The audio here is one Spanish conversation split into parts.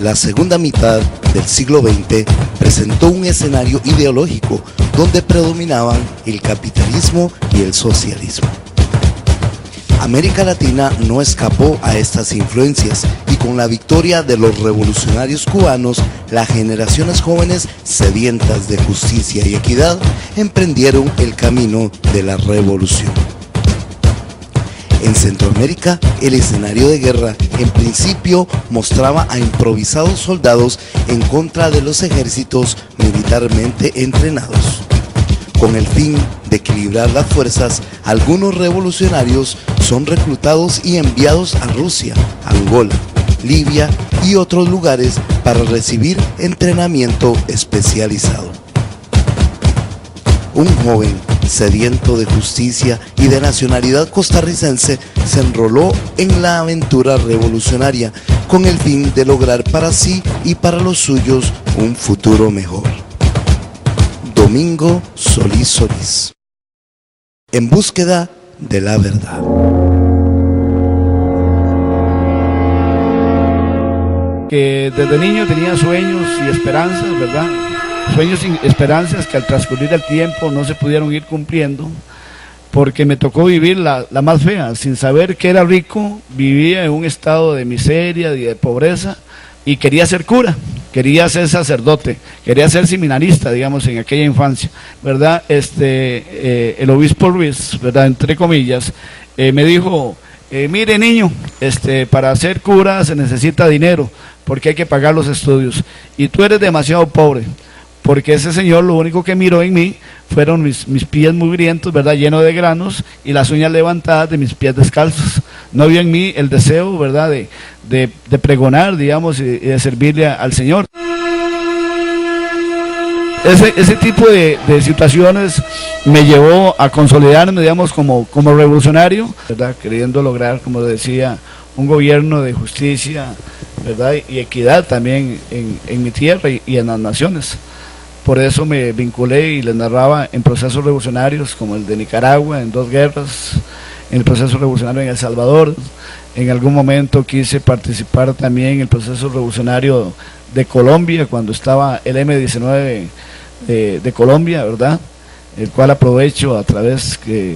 La segunda mitad del siglo XX presentó un escenario ideológico donde predominaban el capitalismo y el socialismo. América Latina no escapó a estas influencias y con la victoria de los revolucionarios cubanos, las generaciones jóvenes sedientas de justicia y equidad emprendieron el camino de la revolución. En Centroamérica, el escenario de guerra en principio mostraba a improvisados soldados en contra de los ejércitos militarmente entrenados. Con el fin de equilibrar las fuerzas, algunos revolucionarios son reclutados y enviados a Rusia, Angola, Libia y otros lugares para recibir entrenamiento especializado. Un joven sediento de justicia y de nacionalidad costarricense se enroló en la aventura revolucionaria con el fin de lograr para sí y para los suyos un futuro mejor. Domingo Solís Solís. En búsqueda de la verdad. Que desde niño tenía sueños y esperanzas, ¿verdad? Sueños y esperanzas que al transcurrir el tiempo no se pudieron ir cumpliendo, porque me tocó vivir la más fea. Sin saber que era rico, vivía en un estado de miseria y de pobreza, y quería ser cura, quería ser sacerdote, quería ser seminarista, digamos, en aquella infancia, ¿verdad? El obispo Ruiz, ¿verdad?, entre comillas, me dijo: mire, niño, para ser cura se necesita dinero, porque hay que pagar los estudios, y tú eres demasiado pobre. Porque ese señor lo único que miró en mí fueron mis pies mugrientos, ¿verdad?, llenos de granos, y las uñas levantadas de mis pies descalzos. No vio en mí el deseo, ¿verdad?, de pregonar, digamos, y de servirle al Señor. Ese tipo de situaciones me llevó a consolidarme, digamos, como revolucionario, ¿verdad?, queriendo lograr, como decía, un gobierno de justicia, ¿verdad?, y equidad también en mi tierra y en las naciones. Por eso me vinculé y les narraba en procesos revolucionarios como el de Nicaragua, en 2 guerras, en el proceso revolucionario en El Salvador. En algún momento quise participar también en el proceso revolucionario de Colombia, cuando estaba el M-19 de Colombia, ¿verdad?, el cual aprovecho a través de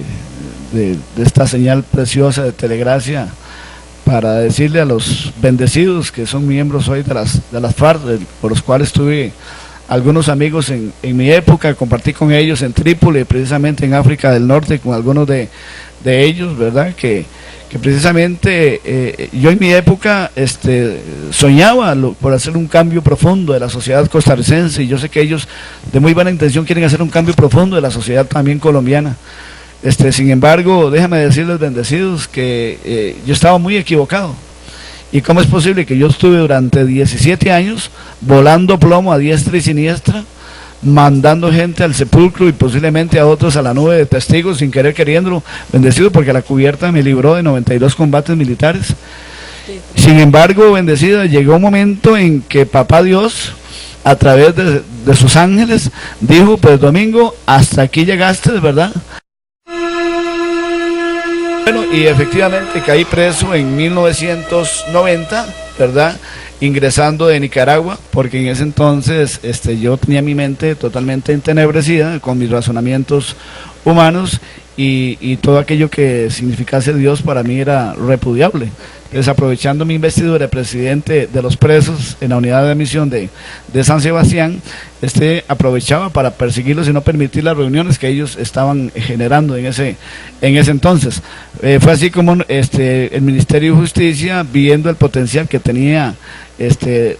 esta señal preciosa de Telegracia para decirle a los bendecidos que son miembros hoy de las FARC, por los cuales tuve algunos amigos en mi época, compartí con ellos en Trípoli, precisamente en África del Norte, con algunos de ellos, ¿verdad?, que precisamente yo en mi época soñaba por hacer un cambio profundo de la sociedad costarricense, y yo sé que ellos de muy buena intención quieren hacer un cambio profundo de la sociedad también colombiana. Sin embargo, déjame decirles, bendecidos, que yo estaba muy equivocado. ¿Y cómo es posible que yo estuve durante 17 años volando plomo a diestra y siniestra, mandando gente al sepulcro y posiblemente a otros a la nube de testigos sin querer queriéndolo, bendecido, porque la cubierta me libró de 92 combates militares? Sin embargo, bendecido, llegó un momento en que Papá Dios, a través de sus ángeles, dijo: pues Domingo, hasta aquí llegaste, ¿verdad? Bueno, y efectivamente caí preso en 1990, ¿verdad?, ingresando de Nicaragua, porque en ese entonces yo tenía mi mente totalmente entenebrecida con mis razonamientos humanos, y todo aquello que significase Dios para mí era repudiable. Entonces, aprovechando mi investidura de presidente de los presos en la unidad de misión de San Sebastián, aprovechaba para perseguirlos y no permitir las reuniones que ellos estaban generando en ese entonces. Fue así como el Ministerio de Justicia, viendo el potencial que tenía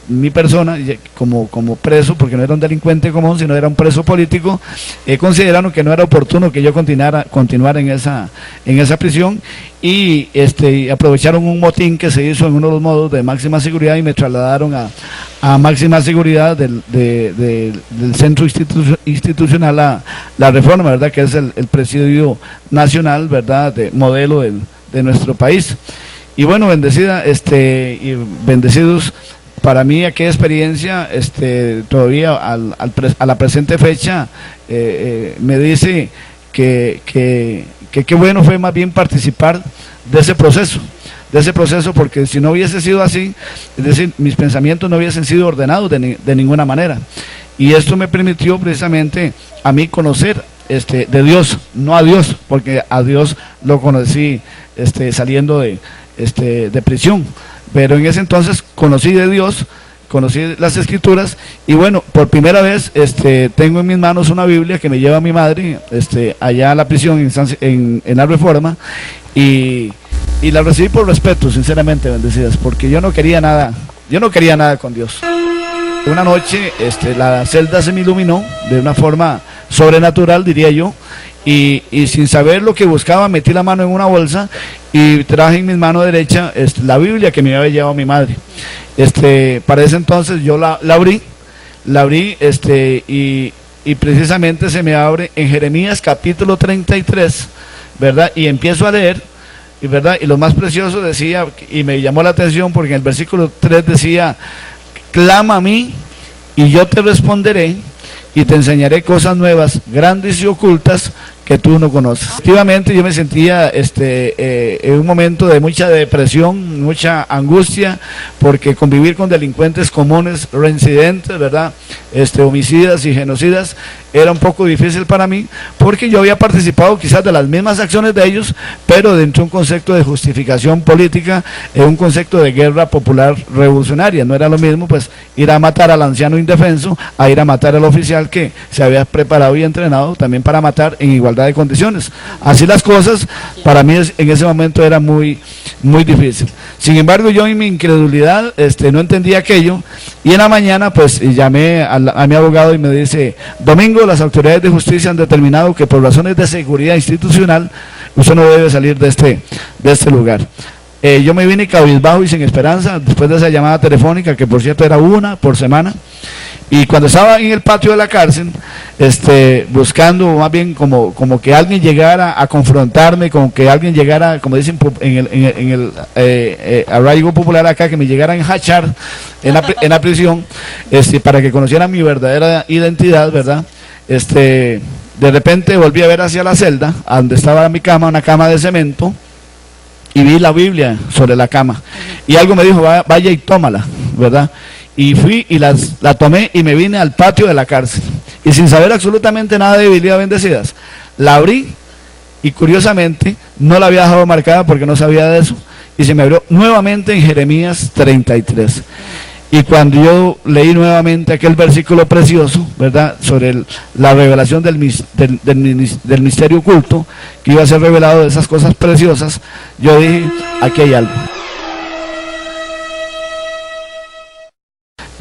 mi persona como preso, porque no era un delincuente común, sino era un preso político, consideraron que no era oportuno que yo continuara en esa prisión, y aprovecharon un motín que se hizo en uno de los modos de máxima seguridad y me trasladaron a máxima seguridad del centro institucional la Reforma, ¿verdad?, que es el Presidio Nacional, ¿verdad?, de modelo de nuestro país. Y bueno, bendecida, y bendecidos, para mí aquella experiencia, todavía a la presente fecha, me dice que qué bueno fue más bien participar de ese proceso, ese proceso, porque si no hubiese sido así, es decir, mis pensamientos no hubiesen sido ordenados de ninguna manera. Y esto me permitió precisamente a mí conocer de Dios, no a Dios, porque a Dios lo conocí saliendo de prisión, pero en ese entonces conocí de Dios, conocí las Escrituras, y bueno, por primera vez tengo en mis manos una Biblia que me lleva mi madre allá a la prisión en la Reforma, y la recibí por respeto, sinceramente, bendecidas, porque yo no quería nada con Dios. Una noche la celda se me iluminó de una forma sobrenatural, diría yo, y sin saber lo que buscaba, metí la mano en una bolsa y traje en mi mano derecha la Biblia que me había llevado mi madre. Para ese entonces yo la abrí y precisamente se me abre en Jeremías capítulo 33, ¿verdad? Y empiezo a leer, ¿verdad? Y lo más precioso decía, y me llamó la atención porque en el versículo 3 decía: clama a mí y yo te responderé y te enseñaré cosas nuevas, grandes y ocultas que tú no conoces. Efectivamente yo me sentía en un momento de mucha depresión, mucha angustia, porque convivir con delincuentes comunes, reincidentes, ¿verdad? Homicidas y genocidas, era un poco difícil para mí, porque yo había participado quizás de las mismas acciones de ellos, pero dentro de un concepto de justificación política, en un concepto de guerra popular revolucionaria. No era lo mismo pues ir a matar al anciano indefenso, a ir a matar al oficial que se había preparado y entrenado también para matar en igualdad de condiciones. Así las cosas, para mí en ese momento era muy difícil. Sin embargo, yo en mi incredulidad no entendía aquello, y en la mañana pues llamé a mi abogado y me dice: Domingo, las autoridades de justicia han determinado que por razones de seguridad institucional usted no debe salir de este lugar. Yo me vine cabizbajo y sin esperanza después de esa llamada telefónica, que por cierto era una por semana. Y cuando estaba en el patio de la cárcel, buscando más bien como que alguien llegara a confrontarme, como que alguien llegara, como dicen en el arraigo popular acá, que me llegara a enjachar en la prisión, para que conocieran mi verdadera identidad, ¿verdad? De repente volví a ver hacia la celda, a donde estaba mi cama, una cama de cemento, y vi la Biblia sobre la cama. Y algo me dijo: vaya y tómala, ¿verdad? Y fui y la tomé y me vine al patio de la cárcel. Y sin saber absolutamente nada de Biblia, bendecidas, la abrí y curiosamente no la había dejado marcada porque no sabía de eso. Y se me abrió nuevamente en Jeremías 33. Y cuando yo leí nuevamente aquel versículo precioso, ¿verdad?, sobre la revelación del misterio oculto, que iba a ser revelado de esas cosas preciosas, yo dije: aquí hay algo.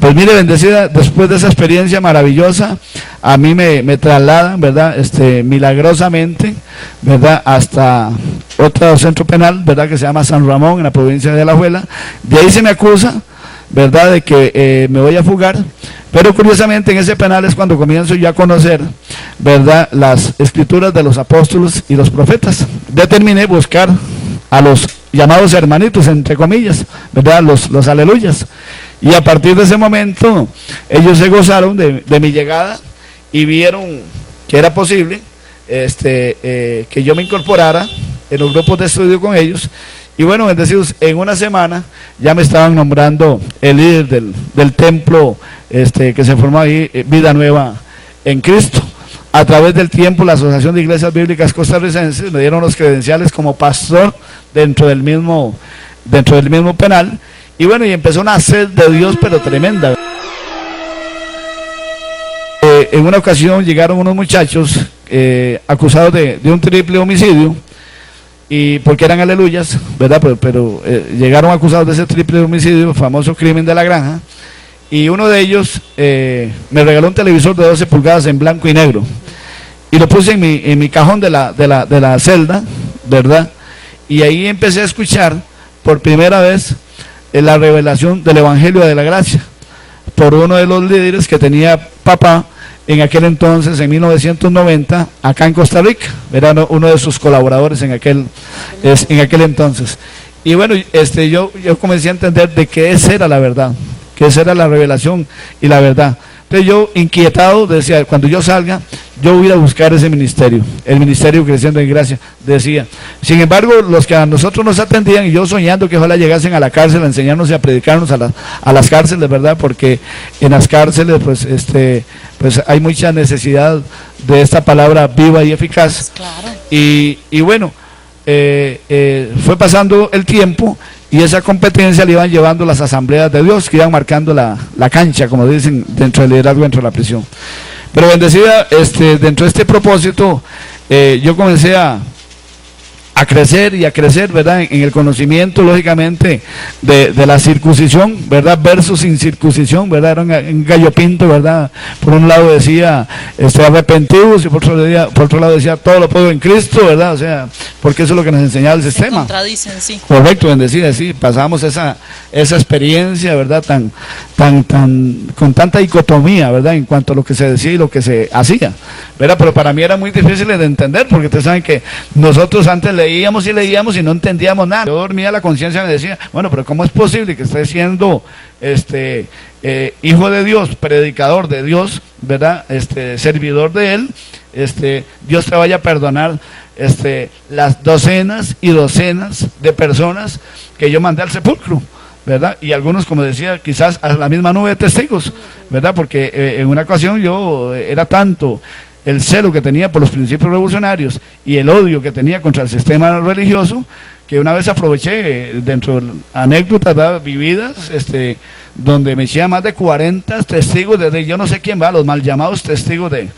Pues mire, bendecida, después de esa experiencia maravillosa, a mí me trasladan, ¿verdad?, milagrosamente, ¿verdad?, hasta otro centro penal, ¿verdad?, que se llama San Ramón, en la provincia de Alajuela. De ahí se me acusa, ¿verdad?, de que me voy a fugar, pero curiosamente en ese penal es cuando comienzo yo a conocer, ¿verdad?, las escrituras de los apóstoles y los profetas. Determiné buscar a los llamados hermanitos, entre comillas, ¿verdad?, los aleluyas. Y a partir de ese momento ellos se gozaron de mi llegada y vieron que era posible que yo me incorporara en los grupos de estudio con ellos. Y bueno, bendecidos, en una semana ya me estaban nombrando el líder del templo que se formó ahí, Vida Nueva en Cristo. A través del tiempo, la Asociación de Iglesias Bíblicas Costarricenses me dieron los credenciales como pastor dentro del mismo penal. Y bueno, y empezó una sed de Dios, pero tremenda. En una ocasión llegaron unos muchachos acusados de un triple homicidio, y porque eran aleluyas, ¿verdad? Pero llegaron acusados de ese triple homicidio, el famoso crimen de la granja, y uno de ellos me regaló un televisor de 12 pulgadas en blanco y negro, y lo puse en mi cajón de la celda, ¿verdad? Y ahí empecé a escuchar por primera vez la revelación del Evangelio de la Gracia, por uno de los líderes que tenía papá en aquel entonces, en 1990, acá en Costa Rica. Era uno de sus colaboradores en aquel entonces. Y bueno, yo comencé a entender de que esa era la verdad, que esa era la revelación y la verdad. Entonces yo, inquietado, decía: cuando yo salga, yo voy a ir a buscar ese ministerio, el ministerio Creciendo en Gracia, decía. Sin embargo, los que a nosotros nos atendían, y yo soñando que ojalá llegasen a la cárcel a enseñarnos y a predicarnos a las cárceles, ¿verdad? Porque en las cárceles, pues hay mucha necesidad de esta palabra viva y eficaz. Claro. Y bueno, fue pasando el tiempo y esa competencia le iban llevando las asambleas de Dios, que iban marcando la cancha, como dicen, dentro del liderazgo, dentro de la prisión. Pero bendecida, dentro de este propósito, yo comencé a crecer y a crecer, ¿verdad? En el conocimiento, lógicamente, de la circuncisión, ¿verdad? Versus sin circuncisión, ¿verdad? Era un gallo pinto, ¿verdad? Por un lado decía, arrepentidos, y por otro lado decía, todo lo puedo en Cristo, ¿verdad? O sea, porque eso es lo que nos enseñaba el sistema. Se contradicen, sí. Correcto, bendecida, sí. Pasamos esa experiencia, ¿verdad? Con tanta dicotomía, ¿verdad? En cuanto a lo que se decía y lo que se hacía, ¿verdad? Pero para mí era muy difícil de entender, porque ustedes saben que nosotros antes leíamos y no entendíamos nada. Yo dormía, la conciencia me decía, bueno, pero ¿cómo es posible que esté siendo hijo de Dios, predicador de Dios, ¿verdad? Servidor de Él, Dios te vaya a perdonar las docenas y docenas de personas que yo mandé al sepulcro, ¿verdad? Y algunos, como decía, quizás a la misma nube de testigos, ¿verdad? Porque en una ocasión yo era tanto el celo que tenía por los principios revolucionarios y el odio que tenía contra el sistema religioso, que una vez aproveché dentro de anécdotas, ¿verdad?, vividas, donde me hacía más de 40 testigos, desde yo no sé quién va, los mal llamados testigos de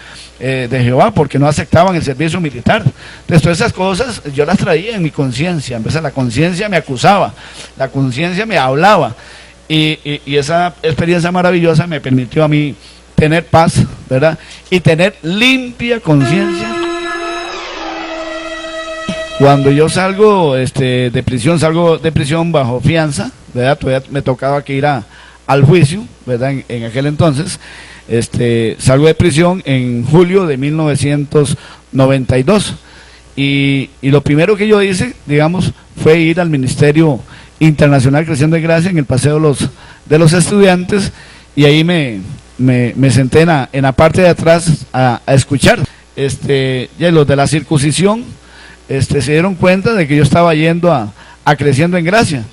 Jehová, porque no aceptaban el servicio militar. Entonces todas esas cosas yo las traía en mi conciencia. Entonces la conciencia me acusaba, la conciencia me hablaba, y esa experiencia maravillosa me permitió a mí tener paz, ¿verdad? Y tener limpia conciencia. Cuando yo salgo de prisión bajo fianza, ¿verdad? Todavía me tocaba que ir al juicio, ¿verdad? En aquel entonces, salgo de prisión en julio de 1992. Y lo primero que yo hice, digamos, fue ir al Ministerio Internacional Creciendo en Gracia, en el Paseo de los Estudiantes, y ahí me senté en la parte de atrás a escuchar. Ya los de la circuncisión se dieron cuenta de que yo estaba yendo a Creciendo en Gracia,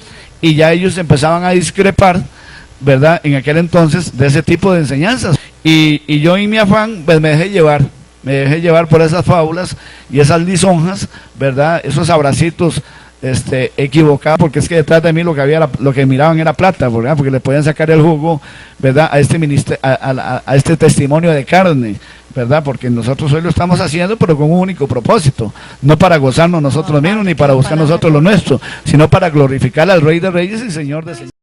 y ya ellos empezaban a discrepar, ¿verdad?, en aquel entonces, de ese tipo de enseñanzas, y yo en mi afán, pues me dejé llevar por esas fábulas y esas lisonjas, ¿verdad?, esos abracitos equivocados, porque es que detrás de mí lo que miraban era plata, ¿verdad?, porque le podían sacar el jugo, ¿verdad?, a este testimonio de carne, ¿verdad?, porque nosotros hoy lo estamos haciendo, pero con un único propósito, no para gozarnos nosotros mismos, ni para buscar nosotros lo nuestro, sino para glorificar al Rey de Reyes y Señor de Señores.